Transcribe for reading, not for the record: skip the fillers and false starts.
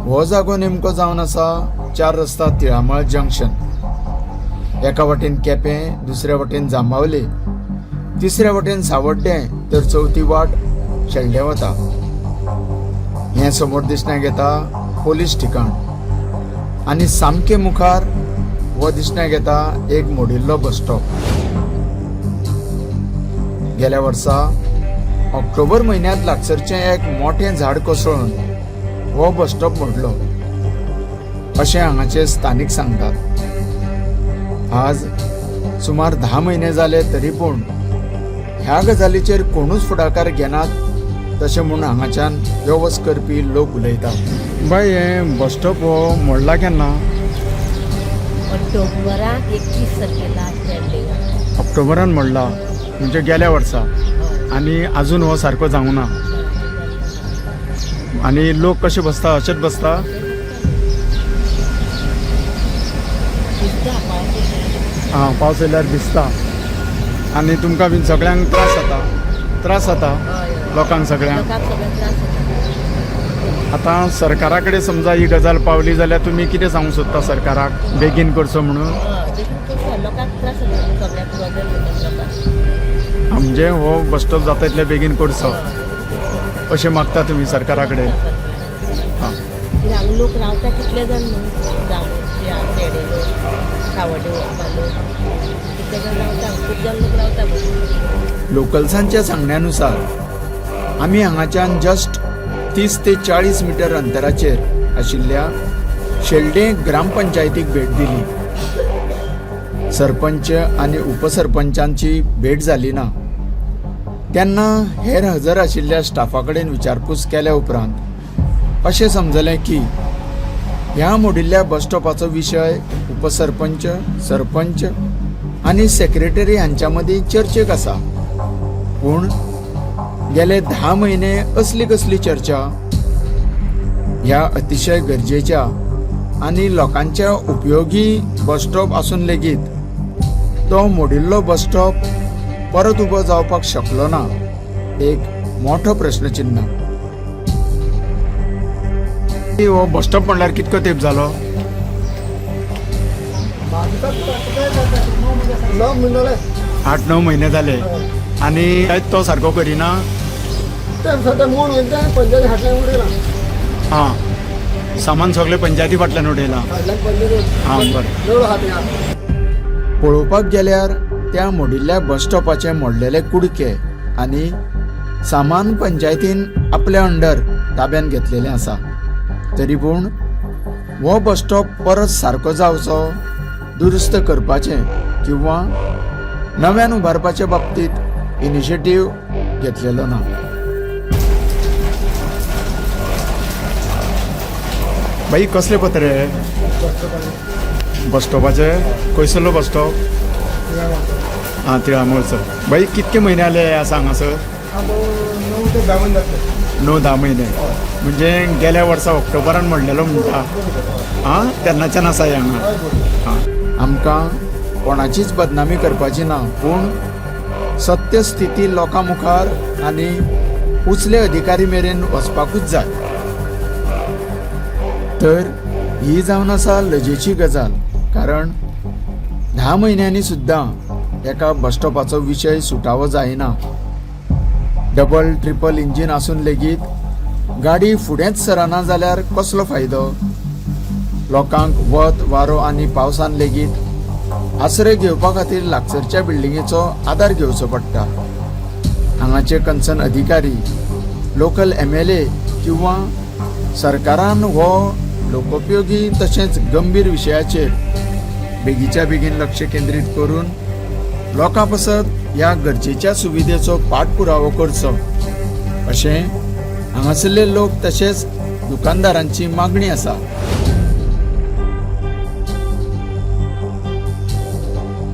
हो जागो नेमको जावन आसा 4 रस्ता तिळामळ जंक्शन. एका वाटेन केपें, दुसऱ्या वाटेन जांबावले, तिसऱ्या वाटेन सावड्डें, तर चौथी वाट शेल्डें वता. हें समोर दिसण्याक येता पोलीस ठिकाण आनी सामके मुखार हो दिसण्याक येता एक मोडिल्लो बस स्टॉप. गेल्या वर्सा ऑक्टोबर म्हयन्यांत लागसरचें एक मोठें झाड कोसळून हो बस स्टॉप मोडलो अशें हांगाचे स्थानीक सांगतात. आज सुमार 10 म्हयने जाले तरी पूण ह्या गजालीचेर कोणूच फुडाकार घेनात तशें म्हूण हांगाच्यान व्यवस करपी लोक उलयतात. बाय हें बस स्टॉप हो मोडला केन्ना? ऑक्टोबराक 21 तारखेला शेल्डें. ऑक्टोबरान मोडला म्हणजे गेल्या वर्सा. आनी आजून हो सारको जावंक ना. आनी लोक कशे बसता? अशेच बसता? हां, पावस येयल्यार दिसता. आनी तुमकां बीन सगळ्यांक त्रास जाता लोकांक सगळ्यांक. आतां सरकारा कडेन समजा ही गजाल पावली जाल्यार तुमी कितें सांगूंक सोदता सरकाराक? बेगीन करचो म्हणून? म्हणजे हो बस स्टॉप जाता तितले बेगीन करचो अशें मागता तुमी सरकारा कडेन? हांगा लोक रावता कितले जाण खूब जाण लोक रावता. लोकल्सांच्या सांगण्यानुसार आमी हांगाच्यान जस्ट 30 ते 40 मिटर अंतराचेर आशिल्ल्या शेल्डें ग्रामपंचायतीक भेट दिली. सरपंच आनी उपसरपंचांची भेट जाली ना. तेन्ना हेर हजर आशिल्ल्या स्टाफा कडेन विचारपूस केल्या उपरांत अशें समजलें की ह्या मोडिल्ल्या बस स्टॉपाचो विशय उपसरपंच, सरपंच आनी सेक्रेटरी हांच्या मदीं चर्चेक आसा. पूण गेले 10 म्हयने असली कसली चर्चा? ह्या अतिशय गरजेच्या आनी लोकांच्या उपयोगी बस स्टॉप आसून लेगीत तो मोडिल्लो बस स्टॉप परत उबो जावपाक शकलो ना. एक मोठो प्रश्नचिन्ह. हो बस स्टॉप म्हणल्यार कितको तेंप जालो? 8-9 म्हयने जाले. आनी तो सारको करिना? हां, सामान सगळें पंचायती फाटल्यान उडयलां. हां, बरें. पळोवपाक गेल्यार त्या मोडिल्ल्या बस स्टॉपाचे मोडलेले कुडके आनी सामान पंचायतीन आपल्या अंडर ताब्यान घेतलेलें आसा. तरी पूण हो बस स्टॉप परत सारको जावचो, दुरुस्त करपाचें किंवा नव्यान उबारपाच्या बाबतीत इनिशिएटीव घेतलेलो ना. बाई, कसले पत्रे बस स्टॉपाचे? खंयसरलो बस स्टॉप? हां, तिळामळचो. बाई, कितके म्हयने जाले आसा हांगासर? 9-10 म्हयने. म्हणजे गेल्या वर्सा ऑक्टोबरान म्हणलेलो म्हणटा. हां, तेन्नाच्यान आसा हांगा. हां, आमकां कोणाचीच बदनामी करपाची ना, पूण सत्य स्थिती लोकां मुखार आनी उचले अधिकारी मेरेन वचपाकूच जाय. तर ही जावन आसा लजेची गजाल. कारण 10 म्हयन्यांनी सुद्दां एका बस स्टॉपाचो विशय सुटावो जायना. डबल ट्रिपल इंजीन आसून लेगीत गाडी फुडेंच सरना जाल्यार कसलो फायदो? लोकांक वत, वारो आनी पावसान लेगीत आसरे घेवपा खातीर लागसरच्या बिल्डिंगेचो आदार घेवचो पडटा. हांगाचे कन्सर्न अधिकारी, लोकल MLA किंवा सरकारान हो लोकोपयोगी तशेंच गंभीर विशयाचेर बेगीच्या बेगीन लक्ष केंद्रीत करून लोकां पसत ह्या गरजेच्या सुविधेचो पाठपुरावो करचो अशें हांगासरले लोक तशेंच दुकानदारांची मागणी आसा.